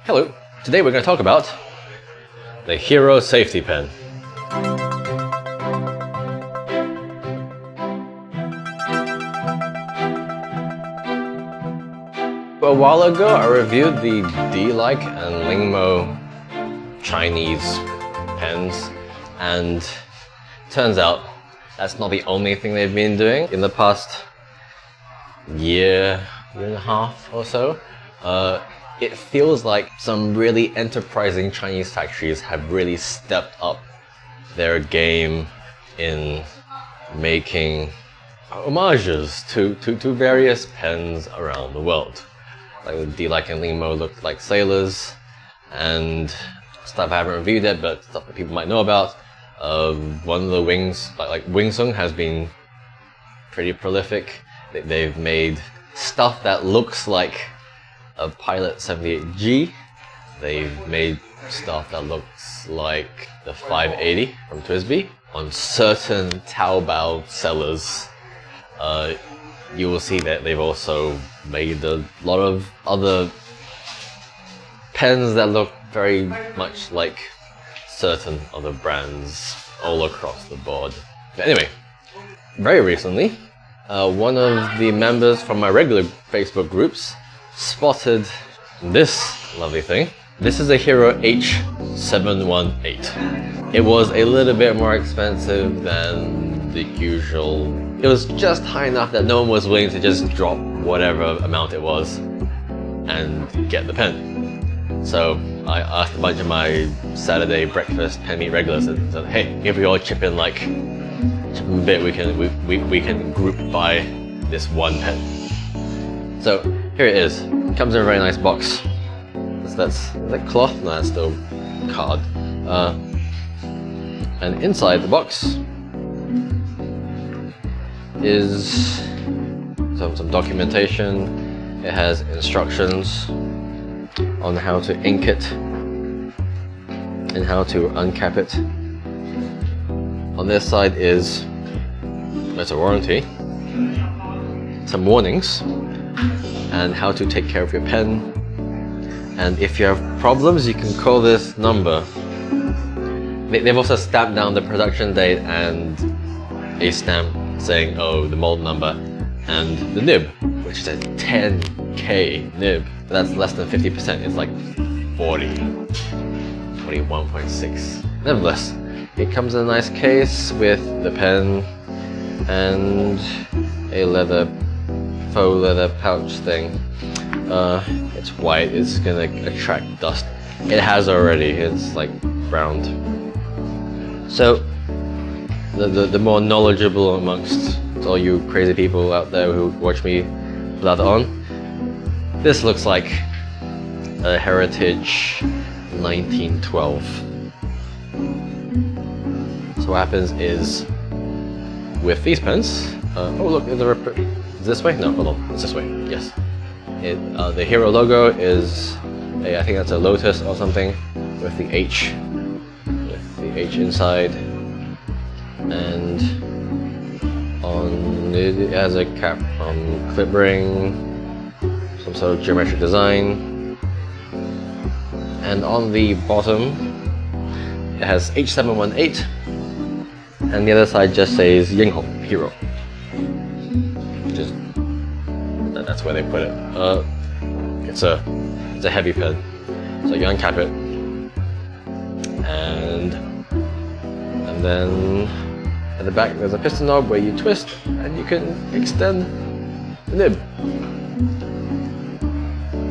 Hello, today we're going to talk about the Hero safety pen. A while ago I reviewed the D-like and Lingmo Chinese pens, and turns out that's not the only thing they've been doing. In the past year and a half or so, it feels like some really enterprising Chinese factories have really stepped up their game in making homages to various pens around the world. Like the D-like and Lingmo look like sailors, and stuff I haven't reviewed yet, but stuff that people might know about. One of the wings, like Wingsung, has been pretty prolific. They've made stuff that looks like a Pilot 78G. They've made stuff that looks like the 580 from Twisby. On certain Taobao sellers, you will see that they've also made a lot of other pens that look very much like certain other brands all across the board. But anyway, very recently, one of the members from my regular Facebook groups spotted this lovely thing. This is a Hero H718. It was a little bit more expensive than the usual. It was just high enough that no one was willing to just drop whatever amount it was and get the pen. So I asked a bunch of my Saturday breakfast pen meet regulars and said, hey, if we all chip in a bit, we can group buy this one pen. So here it is. It comes in a very nice box. Is that cloth? No, that's still card. And inside the box is some documentation. It has instructions on how to ink it and how to uncap it. On this side is letter warranty, some warnings, and how to take care of your pen. And if you have problems, you can call this number. They've also stamped down the production date and a stamp saying, oh, the mold number and the nib, which is a 10K nib. But that's less than 50%. It's like 41.6. Nevertheless, it comes in a nice case with the pen and a faux leather pouch thing. It's white, it's gonna attract dust. It has already, it's like browned. So, the more knowledgeable amongst all you crazy people out there who watch me blather on, this looks like a Heritage 1912. So what happens is, with these pens, oh look, is this way? No, hold on, it's this way, yes. The Hero logo is, I think that's a lotus or something, with the H inside, and it has a cap on clip ring, some sort of geometric design, and on the bottom it has H718, and the other side just says Yinghong Hero, which is, that's where they put it. It's a heavy pen, so you uncap it, and then at the back there's a piston knob where you twist and you can extend the nib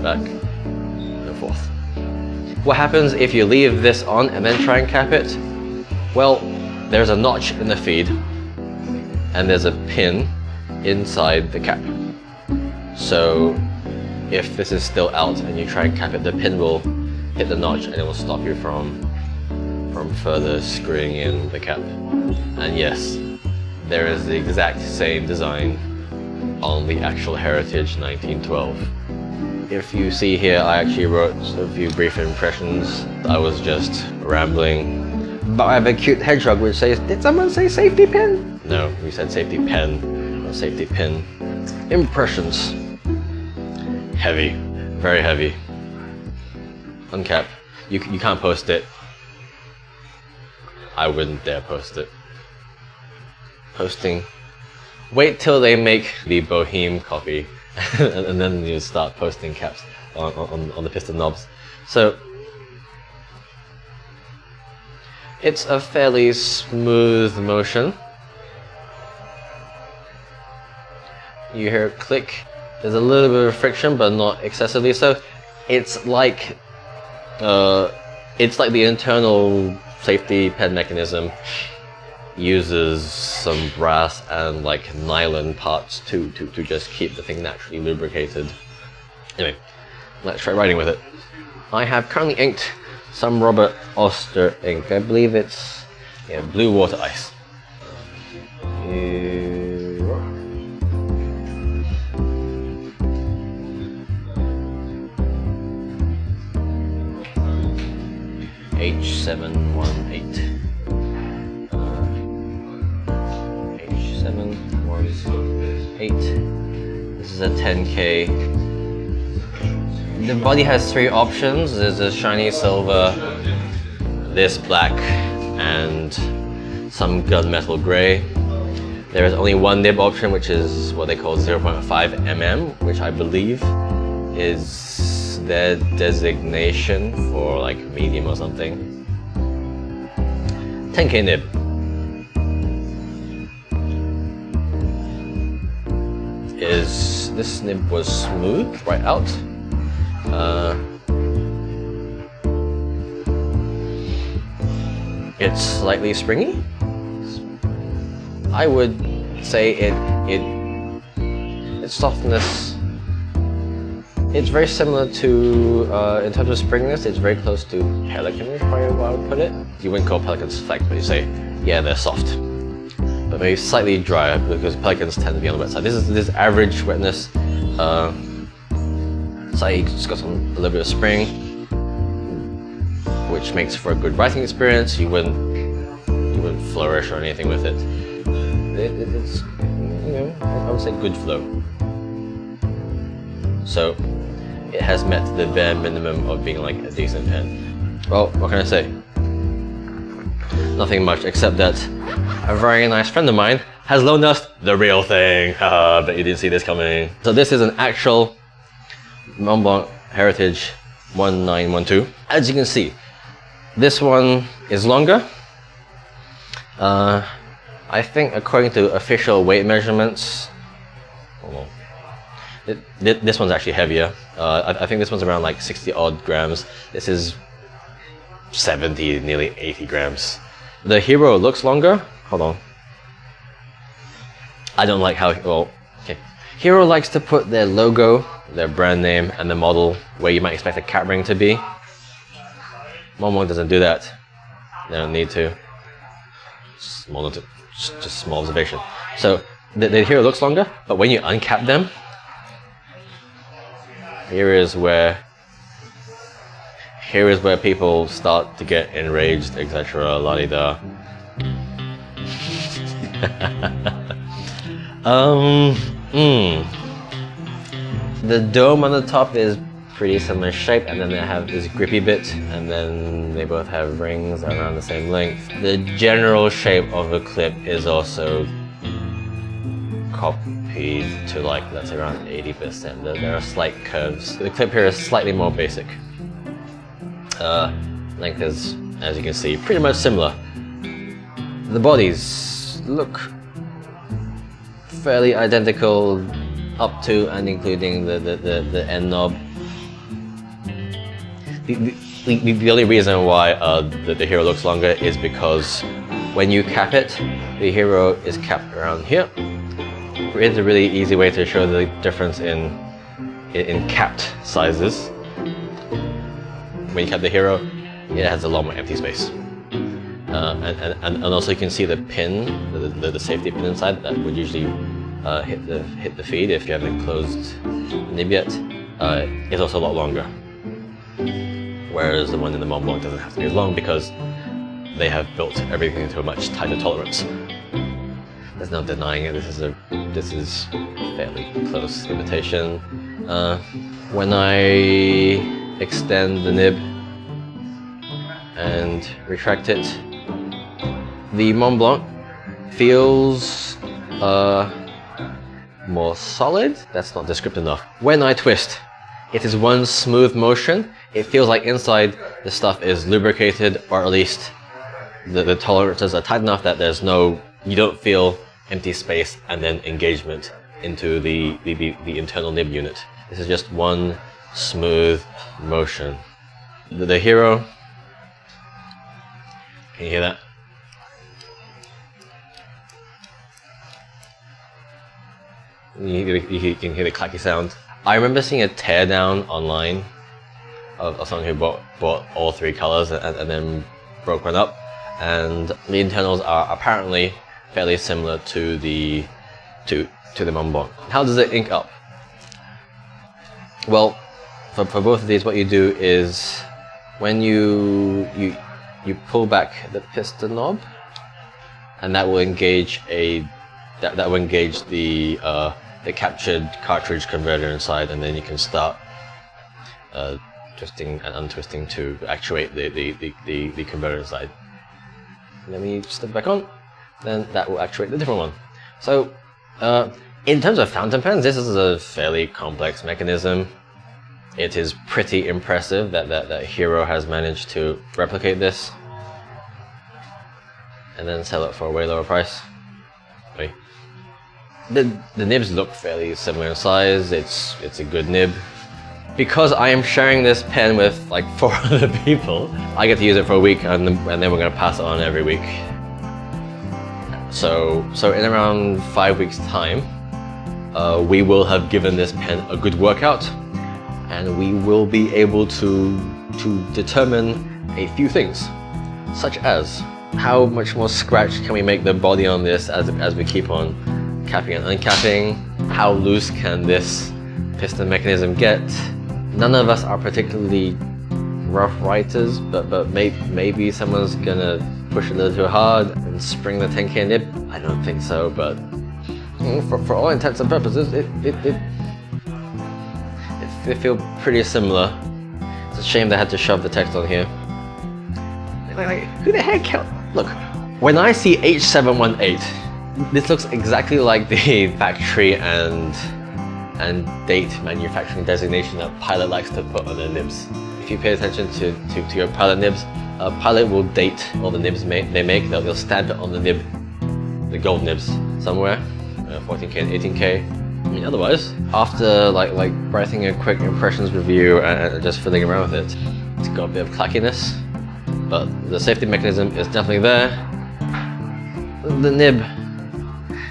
back and forth. What happens if you leave this on and then try and cap it? Well, there's a notch in the feed and there's a pin inside the cap. So if this is still out and you try and cap it, the pin will hit the notch and it will stop you from further screwing in the cap. And yes, there is the exact same design on the actual Heritage 1912. If you see here, I actually wrote a few brief impressions. I was just rambling. But I have a cute hedgehog which says, did someone say safety pin? No, we said safety pen, not safety pin. Impressions. Heavy, very heavy. uncap. You can't post it. I wouldn't dare post it. Posting. Wait till they make the Boheme copy, and then you start posting caps on the piston knobs. So it's a fairly smooth motion. You hear a click. There's a little bit of friction, but not excessively so. It's like the internal safety pen mechanism uses some brass and like nylon parts to just keep the thing naturally lubricated. Anyway, let's try writing with it. I have currently inked some Robert Oster ink. I believe it's blue water ice. H718. H718. This is a 10K. The body has 3 options. There's a shiny silver, this black, and some gunmetal grey. There is only one nib option, which is what they call 0.5 mm, which I believe is their designation for like medium or something. 10K nib. This nib was smooth right out. It's slightly springy. I would say its softness. It's very similar to, in terms of springiness, it's very close to Pelican, is probably what I would put it. You wouldn't call Pelicans flex, but you say, yeah, they're soft. But maybe slightly drier, because Pelicans tend to be on the wet side. This is average wetness. It's got a little bit of spring, which makes for a good writing experience. You wouldn't flourish or anything with it. It's, I would say good flow. So it has met the bare minimum of being like a decent pen. Well, what can I say? Nothing much, except that a very nice friend of mine has loaned us the real thing. Bet you didn't see this coming. So this is an actual Mont Blanc Heritage 1912. As you can see, this one is longer. I think according to official weight measurements, this one's actually heavier. I think this one's around like 60 odd grams. This is 70, nearly 80 grams. The Hero looks longer. Hold on. I don't like how, okay. Hero likes to put their logo, their brand name, and the model where you might expect a cat ring to be. Mont Blanc doesn't do that. They don't need to. Just small observation. So the Hero looks longer, but when you uncap them, here is where people start to get enraged, etc. La-di-da. The dome on the top is pretty similar shape, and then they have this grippy bit, and then they both have rings around the same length. The general shape of the clip is also copied to like, let's say around 80%. There are slight curves. The clip here is slightly more basic. Length is, as you can see, pretty much similar. The bodies look fairly identical up to and including the end knob. The only reason why the Hero looks longer is because when you cap it, the Hero is capped around here. It's a really easy way to show the difference in capped sizes. When you cap the Hero, it has a lot more empty space. And also you can see the pin, the safety pin inside that would usually hit the feed if you haven't closed the nib yet. Is also a lot longer. Whereas the one in the Mont Blanc doesn't have to be as long because they have built everything to a much tighter tolerance. There's no denying it. This is fairly close imitation. When I extend the nib, and retract it. The Mont Blanc feels more solid. That's not descriptive enough. When I twist, it is one smooth motion. It feels like inside the stuff is lubricated, or at least the tolerances are tight enough that there's no, you don't feel empty space and then engagement into the internal nib unit. This is just one smooth motion. The Hero, can you hear that? You can hear the clacky sound. I remember seeing a teardown online of someone who bought all three colors and then broke one up, and the internals are apparently fairly similar to the Mont Blanc. How does it ink up? Well, for both of these, what you do is when you pull back the piston knob, and that will engage the captured cartridge converter inside, and then you can start twisting and untwisting to actuate the converter inside. Let me step back on, then that will actuate the different one. So in terms of fountain pens, this is a fairly complex mechanism. It is pretty impressive that Hero has managed to replicate this and then sell it for a way lower price. Wait. The nibs look fairly similar in size. It's a good nib. Because I am sharing this pen with like 4 other people, I get to use it for a week, and then we're going to pass it on every week. So in around 5 weeks' time, we will have given this pen a good workout, and we will be able to determine a few things, such as how much more scratch can we make the body on this as we keep on capping and uncapping, how loose can this piston mechanism get. None of us are particularly rough writers, but maybe someone's gonna push a little too hard and spring the 10K nib. I don't think so, but for all intents and purposes, they feel pretty similar. It's a shame they had to shove the text on here. Like who the heck? Look, when I see H718, this looks exactly like the factory and date manufacturing designation that Pilot likes to put on their nibs. If you pay attention to your Pilot nibs, Pilot will date all the nibs they make. They'll stamp it on the nib, the gold nibs somewhere, 14K and 18K. I mean, otherwise, after like writing a quick impressions review and just fiddling around with it, it's got a bit of clackiness, but the safety mechanism is definitely there. The nib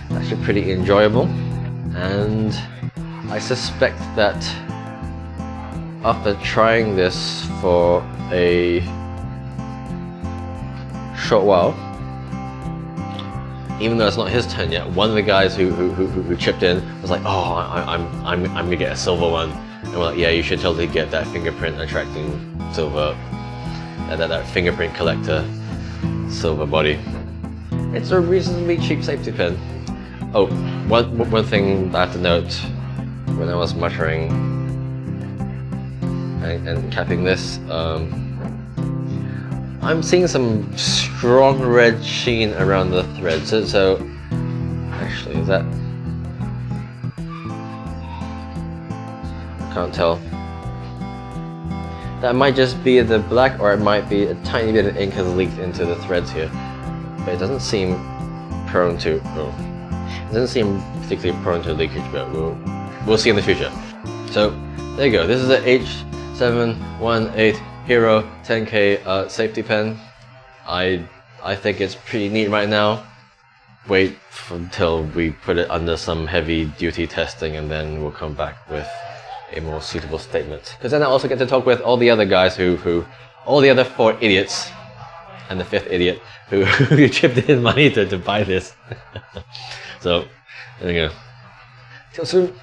is actually pretty enjoyable, and I suspect that after trying this for a short while, even though it's not his turn yet, one of the guys who chipped in was like, "Oh, I'm gonna get a silver one," and we're like, "Yeah, you should totally get that fingerprint attracting silver, that fingerprint collector silver body." It's a reasonably cheap safety pen. Oh, one thing I have to note, when I was muttering and capping this, I'm seeing some strong red sheen around the threads. So actually, is that? I can't tell. That might just be the black, or it might be a tiny bit of ink has leaked into the threads here. But it doesn't seem prone to. It doesn't seem particularly prone to leakage, but we'll see in the future. So there you go. This is the H718 Hero 10K safety pen. I think it's pretty neat right now. Wait until we put it under some heavy duty testing, and then we'll come back with a more suitable statement. Because then I also get to talk with all the other guys all the other 4 idiots, and the 5th idiot who chipped in money to buy this. So there we go. Till soon.